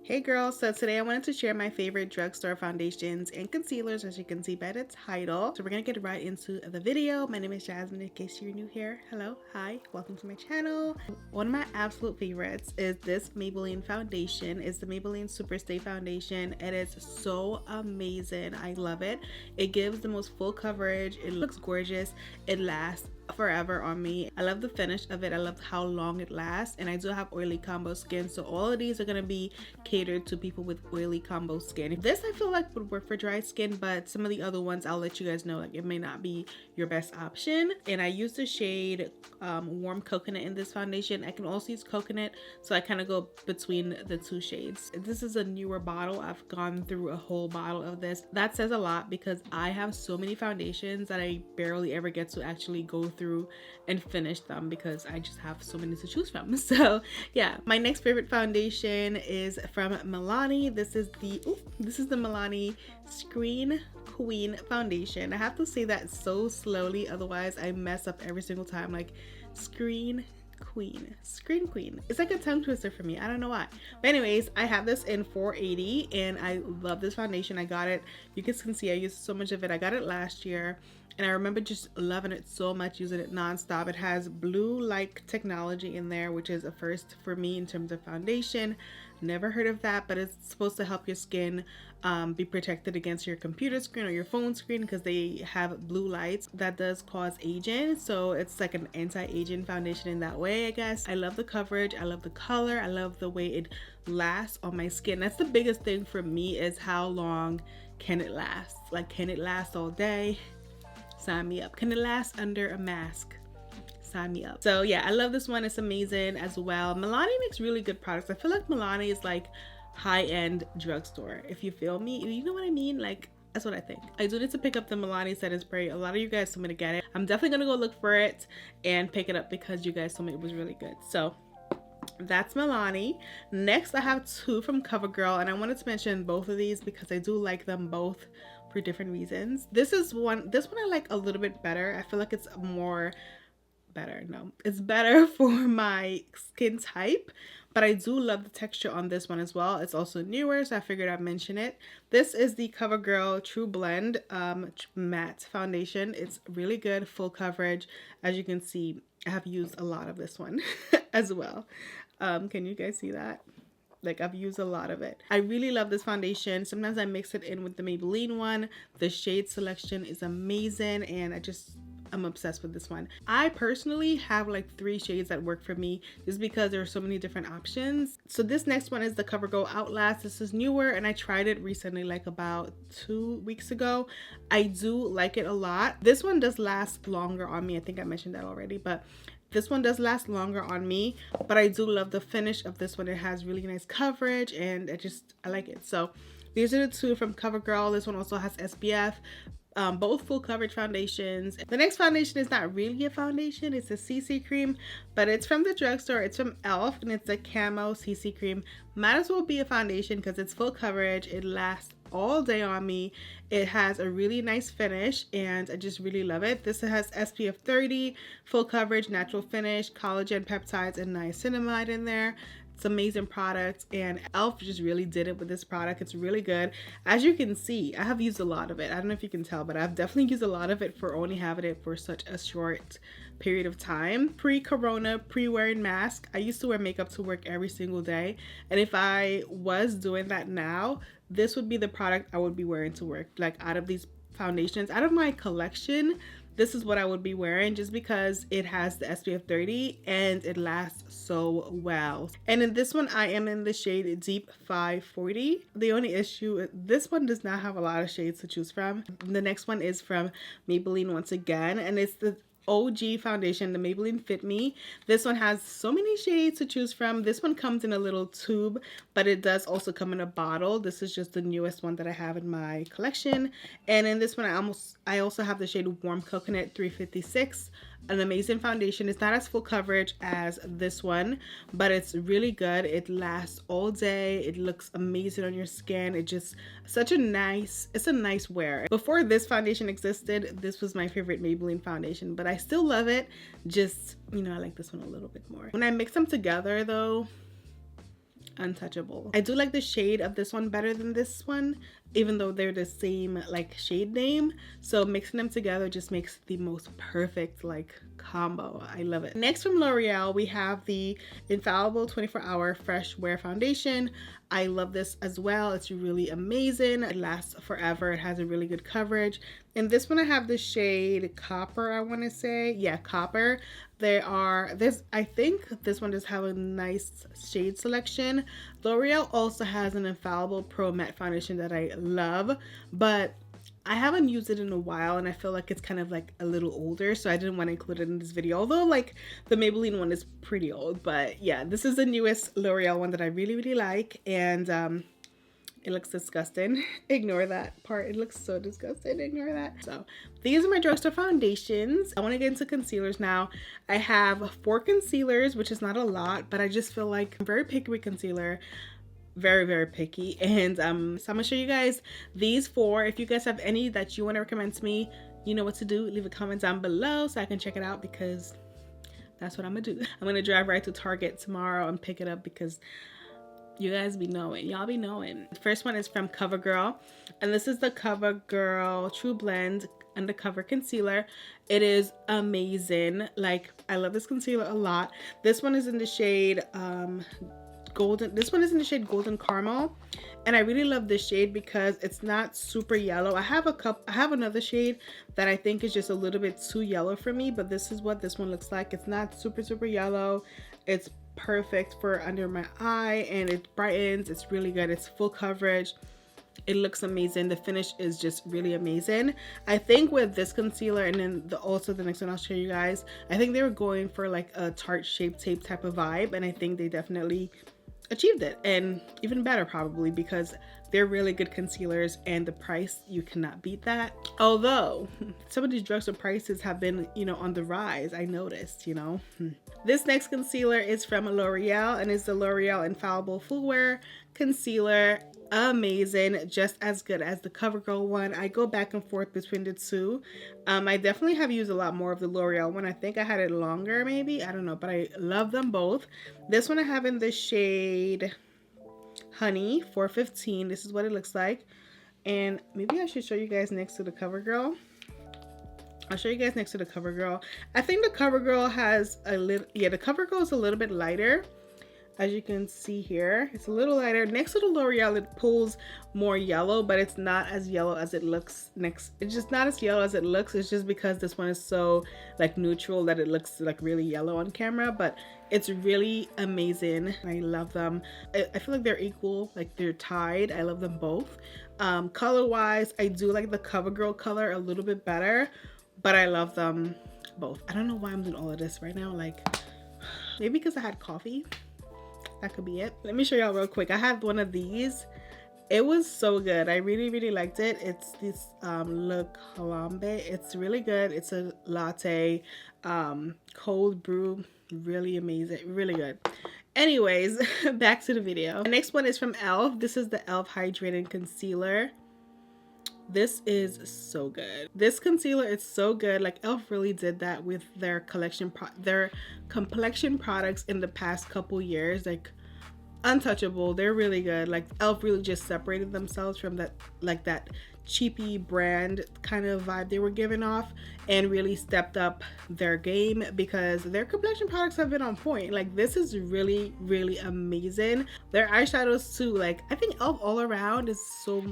Hey girls, so today I wanted to share my favorite drugstore foundations and concealers, as you can see by the title. So we're gonna get right into the video. My name is Jasmine, in case you're new here. Hello, hi, welcome to my channel. One of my absolute favorites is this Maybelline foundation. It's the Maybelline Superstay Foundation. It is so amazing. I love it. It gives the most full coverage. It looks gorgeous. It lasts forever on me. I love the finish of it. I love how long it lasts, and I do have oily combo skin, so all of these are going to be catered to people with oily combo skin. This I feel like would work for dry skin, but some of the other ones I'll let you guys know, like it may not be your best option. And I use the shade Warm Coconut in this foundation. I can also use coconut, so I kind of go between the two shades. This is a newer bottle. I've gone through a whole bottle of this. That says a lot because I have so many foundations that I barely ever get to actually go through and finish them because I just have so many to choose from. So yeah, my next favorite foundation is from Milani. This is the Milani Screen Queen foundation. I have to say that so slowly, otherwise I mess up every single time. Like Screen Queen. It's like a tongue twister for me. I don't know why. But anyways, I have this in 480 and I love this foundation. I got it. You guys can see I used so much of it. I got it last year. And I remember just loving it so much, using it nonstop. It has blue-like technology in there, which is a first for me in terms of foundation. Never heard of that, but it's supposed to help your skin be protected against your computer screen or your phone screen because they have blue lights that does cause aging. So it's like an anti-aging foundation in that way, I guess. I love the coverage. I love the color. I love the way it lasts on my skin. That's the biggest thing for me, is how long can it last? Like, can it last all day? Sign me up. Can it last under a mask? Sign me up. So yeah, I love this one. It's amazing as well. Milani makes really good products. I feel like Milani is like high-end drugstore, if you feel me. You know what I mean? Like, that's what I think. I do need to pick up the Milani setting spray. A lot of you guys told me to get it. I'm definitely gonna go look for it and pick it up because you guys told me it was really good. So that's Milani. Next, I have two from Covergirl, and I wanted to mention both of these because I do like them both for different reasons. This one I like a little bit better. I feel like it's it's better for my skin type, but I do love the texture on this one as well. It's also newer, so I figured I'd mention it. This is the Covergirl True Blend matte foundation. It's really good, full coverage. As you can see, I have used a lot of this one as well. Can you guys see that? Like, I've used a lot of it. I really love this foundation. Sometimes I mix it in with the Maybelline one. The shade selection is amazing, and I'm obsessed with this one. I personally have like 3 shades that work for me just because there are so many different options. So this next one is the Covergirl Outlast. This is newer, and I tried it recently, like about 2 weeks ago. I do like it a lot. This one does last longer on me. I think I mentioned that already, but this one does last longer on me, but I do love the finish of this one. It has really nice coverage, and I like it. So these are the two from Covergirl. This one also has SPF. Both full coverage foundations. The next foundation is not really a foundation, it's a CC cream, but it's from the drugstore. It's from e.l.f. and it's a Camo Cc Cream. Might as well be a foundation because it's full coverage. It lasts all day on me. It has a really nice finish, and I just really love it. This has SPF 30, full coverage, natural finish, collagen peptides, and niacinamide in there. It's an amazing product, and e.l.f. just really did it with this product. It's really good. As you can see, I have used a lot of it. I don't know if you can tell, but I've definitely used a lot of it for only having it for such a short period of time. Pre-corona, pre-wearing mask, I used to wear makeup to work every single day, and if I was doing that now, this would be the product I would be wearing to work. Like, out of these foundations, out of my collection, this is what I would be wearing just because it has the SPF 30 and it lasts so well. And in this one, I am in the shade Deep 540. The only issue, this one does not have a lot of shades to choose from. The next one is from Maybelline once again, and it's the OG foundation, the Maybelline Fit Me. This one has so many shades to choose from. This one comes in a little tube, but it does also come in a bottle. This is just the newest one that I have in my collection. And in this one, I also have the shade Warm Coconut 356. An amazing foundation. It's not as full coverage as this one, but it's really good. It lasts all day. It looks amazing on your skin. It's a nice wear. Before this foundation existed, this was my favorite Maybelline foundation, but I still love it. Just, I like this one a little bit more. When I mix them together though, untouchable. I do like the shade of this one better than this one, even though they're the same like shade name. So mixing them together just makes the most perfect like combo. I love it. Next from L'Oreal, we have the Infallible 24-Hour Fresh Wear Foundation. I love this as well. It's really amazing. It lasts forever. It has a really good coverage. And this one I have the shade Copper, I want to say. Yeah, Copper. I think this one does have a nice shade selection. L'Oreal also has an Infallible Pro Matte Foundation that I love, but I haven't used it in a while and I feel like it's kind of like a little older, so I didn't want to include it in this video, although like the Maybelline one is pretty old. But yeah, this is the newest L'Oreal one that I really like, and it looks disgusting. Ignore that part. It looks so disgusting. Ignore that. So these are my drugstore foundations. I want to get into concealers now. I have 4 concealers, which is not a lot, but I just feel like I'm very picky with concealer. Very picky. And so I'm gonna show you guys these 4. If you guys have any that you want to recommend to me, you know what to do. Leave a comment down below so I can check it out, because that's what I'm gonna do. I'm gonna drive right to Target tomorrow and pick it up because you guys be knowing. Y'all be knowing. The first one is from Covergirl, and this is the Covergirl True Blend Undercover Concealer. It is amazing. Like, I love this concealer a lot. This one is in the shade golden. This one is in the shade Golden Caramel, and I really love this shade because it's not super yellow. I have another shade that I think is just a little bit too yellow for me, but this is what this one looks like. It's not super yellow. It's perfect for under my eye, and it brightens. It's really good. It's full coverage. It looks amazing. The finish is just really amazing. I think with this concealer, and then also the next one I'll show you guys, I think they were going for like a Tarte Shape Tape type of vibe, and I think they definitely achieved it, and even better probably, because they're really good concealers, and the price, you cannot beat that. Although some of these drugstore prices have been, you know, on the rise, I noticed, you know. This next concealer is from L'Oreal, and it's the L'Oreal Infallible Full Wear Concealer. Amazing, just as good as the Covergirl one. I go back and forth between the two. I definitely have used a lot more of the L'Oreal one. I think I had it longer, maybe, I don't know, but I love them both. This one I have in the shade Honey 415. This is what it looks like, and maybe I should show you guys next to the Covergirl. I'll show you guys next to the Covergirl. I think the Covergirl has a little, yeah, the Covergirl is a little bit lighter. As you can see here, it's a little lighter. Next to the L'Oreal, it pulls more yellow, but it's not as yellow as it looks. It's just not as yellow as it looks. It's just because this one is so like neutral that it looks like really yellow on camera, but it's really amazing. I love them. I feel like they're equal, like they're tied. I love them both. Color wise, I do like the Covergirl color a little bit better, but I love them both. I don't know why I'm doing all of this right now. Like, maybe because I had coffee. That could be it. Let me show y'all real quick. I had one of these. It was so good. I really liked it. It's this Le Colombe. It's really good. It's a latte, cold brew. Really amazing. Really good. Anyways, back to the video. The next one is from e.l.f. This is the e.l.f. Hydrating Concealer. This is so good. This concealer is so good. Like, e.l.f. really did that with their their complexion products in the past couple years. Like, untouchable. They're really good. Like, e.l.f. really just separated themselves from that, like, that cheapy brand kind of vibe they were giving off, and really stepped up their game, because their complexion products have been on point. Like, this is really amazing. Their eyeshadows too. Like, I think e.l.f. all around is so,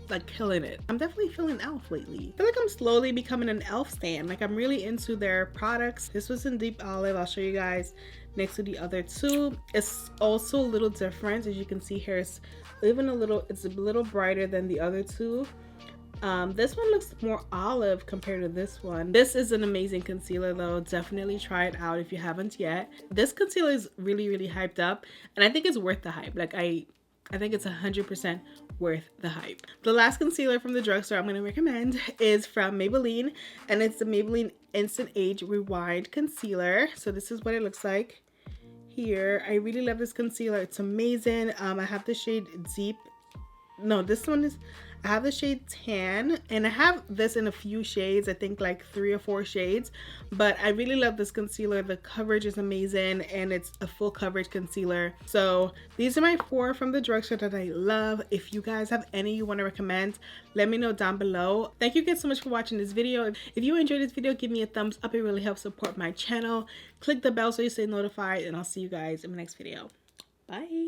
like, killing it. I'm definitely feeling e.l.f. lately. I feel like I'm slowly becoming an e.l.f. stan. Like, I'm really into their products. This was in Deep Olive. I'll show you guys next to the other two. It's also a little different. As you can see here, it's even a little brighter than the other two. This one looks more olive compared to this one. This is an amazing concealer though. Definitely try it out if you haven't yet. This concealer is really hyped up, and I think it's worth the hype. Like, I think it's 100% worth the hype. The last concealer from the drugstore I'm going to recommend is from Maybelline, and it's the Maybelline Instant Age Rewind Concealer. So this is what it looks like here. I really love this concealer. It's amazing. I have the shade Deep. No, this one is, I have the shade Tan, and I have this in a few shades, I think like 3 or 4 shades, but I really love this concealer. The coverage is amazing, and it's a full coverage concealer. So these are my 4 from the drugstore that I love. If you guys have any you want to recommend, let me know down below. Thank you guys so much for watching this video. If you enjoyed this video, give me a thumbs up. It really helps support my channel. Click the bell so you stay notified, and I'll see you guys in my next video. Bye.